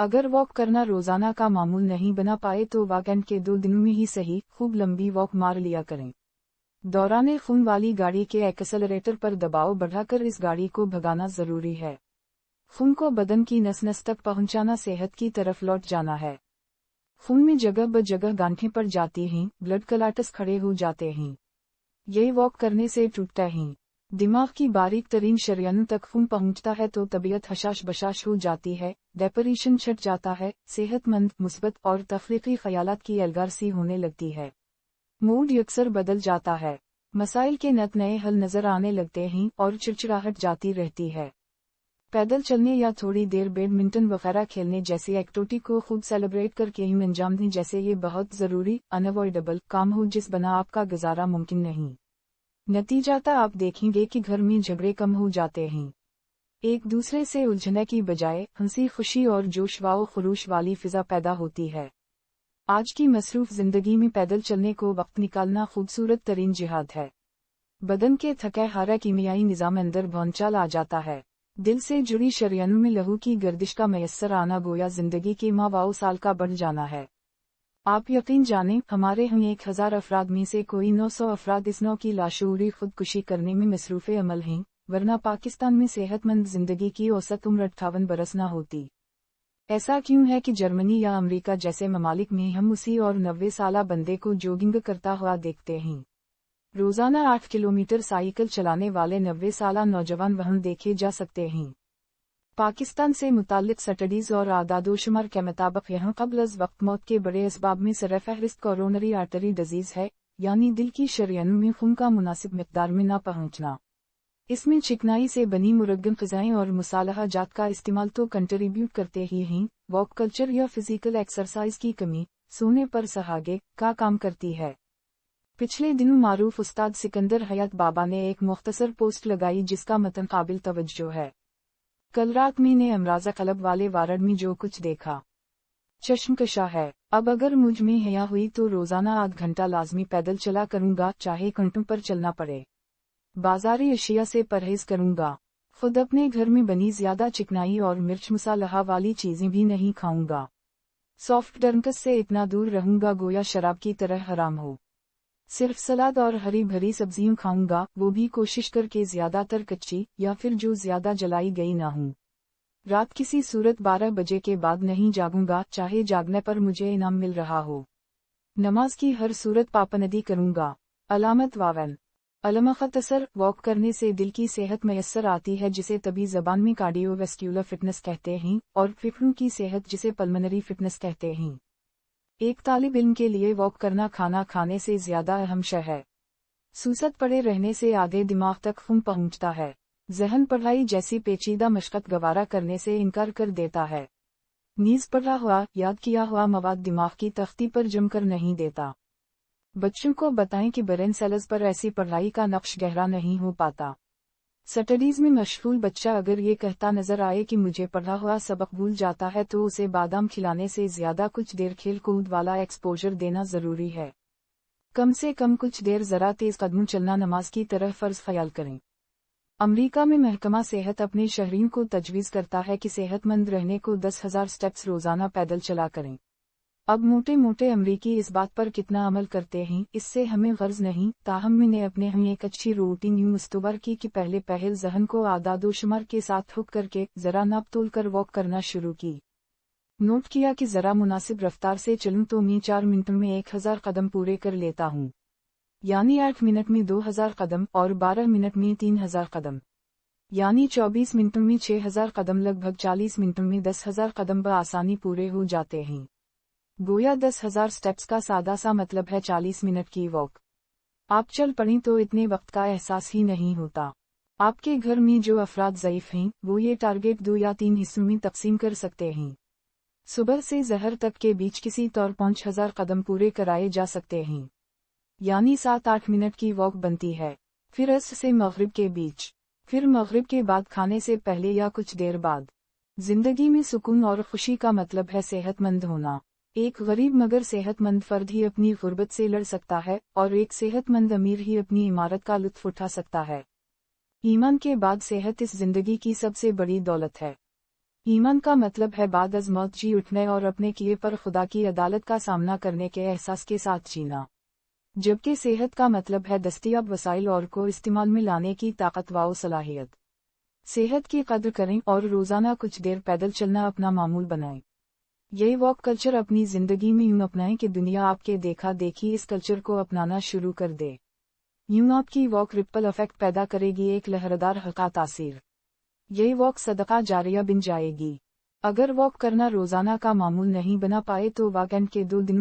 अगर वॉक करना रोजाना का मामूल नहीं बना पाए तो वीकेंड के 2 दिनों में ही सही खूब लंबी वॉक मार लिया करें। दौरान खून वाली गाड़ी के एक्सेलरेटर पर दबाव बढ़ाकर इस गाड़ी को भगाना जरूरी है। खून को बदन की नस नस तक पहुंचाना, सेहत की तरफ लौट जाना है। खून में जगह ब जगह गांठें पड़ जाती हैं, ब्लड क्लॉट्स खड़े हो जाते हैं। ये वॉक करने से टूटता है। दिमाग की बारीक तरीन शरियानों तक खून पहुंचता है तो तबीयत हशाश बशाश हो जाती है, डिप्रेशन छट जाता है, सेहतमंद, मुस्बत और तख्लीकी ख्यालात की एल्गार सी होने लगती है। मूड अक्सर बदल जाता है, मसाइल के नए हल नजर आने लगते हैं और चिड़चिड़ाहट जाती रहती है। पैदल चलने या थोड़ी देर बैडमिंटन वगैरह खेलने जैसी एक्टिविटी को खूब सेलिब्रेट करके ही अंजाम दें, जैसे ये बहुत ज़रूरी अनअवॉइडेबल काम हो जिस बना आपका गुजारा मुमकिन नहीं। नतीजाता आप देखेंगे कि घर में झगड़े कम हो जाते हैं। एक दूसरे से उलझने की बजाय हंसी खुशी और जोश व खरूश वाली फिजा पैदा होती है। आज की मसरूफ जिंदगी में पैदल चलने को वक्त निकालना खूबसूरत तरीन जिहाद है। बदन के थके हारा कीमियाई निज़ाम अंदर भौंचाल आ जाता है। दिल से जुड़ी शरियानों में लहू की गर्दिश का मयस्सर आना गोया जिंदगी के मावाओ साल का बढ़ जाना है। आप यकीन जानें, हमारे हम 1000 अफराद में से कोई 900 अफराद इस नौ की लाशूरी खुदकुशी करने में मसरूफ़ अमल हैं, वरना पाकिस्तान में सेहतमंद जिंदगी की औसत उम्र 58 बरस न होती। ऐसा क्यों है कि जर्मनी या अमेरिका जैसे ममालिक में हम उसी और 90 साला बंदे को जॉगिंग करता हुआ देखते हैं। रोजाना 8 किलोमीटर साइकिल चलाने वाले 90 साला नौजवान वहां देखे जा सकते हैं। पाकिस्तान से मुताल्लिक स्टडीज और आदादोशुमार के मुताबिक यहाँ क़ब्ल अज़ वक्त मौत के बड़े असबाब में सरफ़हरिस्त कोरोनरी आर्टरी डिजीज़ है, यानी दिल की शरियानों में खून का मुनासिब मिक़दार में न पहुँचना। इसमें चिकनाई से बनी मुरग्गम ग़िज़ाएं और मुसालहा जात का इस्तेमाल तो कंट्रीब्यूट करते ही हैं, वॉक कल्चर या फिजिकल एक्सरसाइज की कमी सोने पर सहागे का काम करती है। पिछले दिनों मारूफ उस्ताद सिकंदर हयात बाबा ने एक मुख्तसर पोस्ट लगाई जिसका मतन काबिल तवज्जो है। कल रात मैंने अमराज़ा क़लब वाले वार्ड में जो कुछ देखा चश्मकशा है। अब अगर मुझ में हया हुई तो रोजाना आध घंटा लाजमी पैदल चला करूंगा, चाहे घंटों पर चलना पड़े। बाजारी अशिया से परहेज करूंगा। खुद अपने घर में बनी ज्यादा चिकनाई और मिर्च मसालहा वाली चीजें भी नहीं खाऊंगा। सॉफ्ट ड्रिंक्स से इतना दूर रहूंगा गोया शराब की तरह हराम हो। सिर्फ सलाद और हरी भरी सब्जियां खाऊंगा, वो भी कोशिश करके ज्यादातर कच्ची या फिर जो ज्यादा जलाई गई ना हूं। रात किसी सूरत 12 बजे के बाद नहीं जागूंगा, चाहे जागने पर मुझे इनाम मिल रहा हो। नमाज की हर सूरत पाबंदी करूंगा। अलामत वावन अलमखतसर वॉक करने से दिल की सेहत मयस्सर आती है, जिसे तभी जबान में कार्डियोवैस्कुलर फिटनेस कहते हैं, और फेफड़ों की सेहत जिसे पल्मोनरी फिटनेस कहते हैं। एक तालिब इल्म के लिए वॉक करना खाना खाने से ज्यादा अहम शय है। सूसत पड़े रहने से आगे दिमाग तक खून पहुंचता है। जहन पढ़ाई जैसी पेचीदा मशक्कत गवारा करने से इनकार कर देता है। नीज पढ़ा हुआ याद किया हुआ मवाद दिमाग की तख्ती पर जमकर नहीं देता। बच्चों को बताएं कि ब्रेन सेल्स पर ऐसी पढ़ाई का नक्श गहरा नहीं हो पाता। स्टडीज में मशगूल बच्चा अगर ये कहता नजर आए कि मुझे पढ़ा हुआ सबक भूल जाता है तो उसे बादाम खिलाने से ज्यादा कुछ देर खेल कूद वाला एक्सपोजर देना जरूरी है। कम से कम कुछ देर जरा तेज कदम चलना नमाज की तरह फर्ज ख्याल करें। अमरीका में महकमा सेहत अपने शहरियों को तजवीज़ करता है कि सेहतमंद रहने को 10,000 स्टेप्स रोजाना पैदल चला करें। अब मोटे मोटे अमरीकी इस बात पर कितना अमल करते हैं इससे हमें गर्ज नहीं, ताहम मैंने अपने हम एक अच्छी रूटीन यूं मुस्तबर की कि पहल जहन को आदादोशुमार के साथ हुक करके जरा नाप तोल कर वॉक करना शुरू की। नोट किया कि जरा मुनासिब रफ्तार से चलूं तो मैं 4 मिनटों में 1000 कदम पूरे कर लेता हूं, यानी 8 मिनट में 2000 कदम और 12 मिनट में 3000 कदम, यानी 24 मिनटों में 6000 कदम, लगभग 40 मिनटों में 10,000 कदम बआसानी पूरे हो जाते हैं। गोया 10,000 स्टेप्स का सादा सा मतलब है 40 मिनट की वॉक। आप चल पड़ें तो इतने वक्त का एहसास ही नहीं होता। आपके घर में जो अफराद ज़ईफ हैं वो ये टारगेट 2 या 3 हिस्सों में तकसीम कर सकते हैं। सुबह से ज़हर तक के बीच किसी तौर 5000 कदम पूरे कराए जा सकते हैं, यानी 7-8 मिनट की वॉक बनती है। फिर अस्र से मगरिब के बीच, फिर मगरिब के बाद खाने से पहले या कुछ देर बाद। जिंदगी में सुकून और खुशी का मतलब है सेहतमंद होना। एक गरीब मगर सेहतमंद फर्द ही अपनी गुर्बत से लड़ सकता है और एक सेहतमंद अमीर ही अपनी इमारत का लुत्फ उठा सकता है। ईमान के बाद सेहत इस जिंदगी की सबसे बड़ी दौलत है। ایمان کا مطلب ہے بعد از موت جی اٹھنے اور اپنے کیے پر خدا کی عدالت کا سامنا کرنے کے احساس کے ساتھ جینا، جبکہ صحت کا مطلب ہے دستیاب وسائل اور کو استعمال میں لانے کی طاقت و صلاحیت۔ صحت کی قدر کریں اور روزانہ کچھ دیر پیدل چلنا اپنا معمول بنائیں۔ یہ واک کلچر اپنی زندگی میں یوں اپنائیں کہ دنیا آپ کے دیکھا دیکھی اس کلچر کو اپنانا شروع کر دے۔ یوں آپ کی واک رپل افیکٹ پیدا کرے گی، ایک لہردار حقہ تاثیر۔ یہ واک صدقہ جاریہ بن جائے گی۔ اگر واک کرنا روزانہ کا معمول نہیں بنا پائے تو ویکینڈ کے 2 دنوں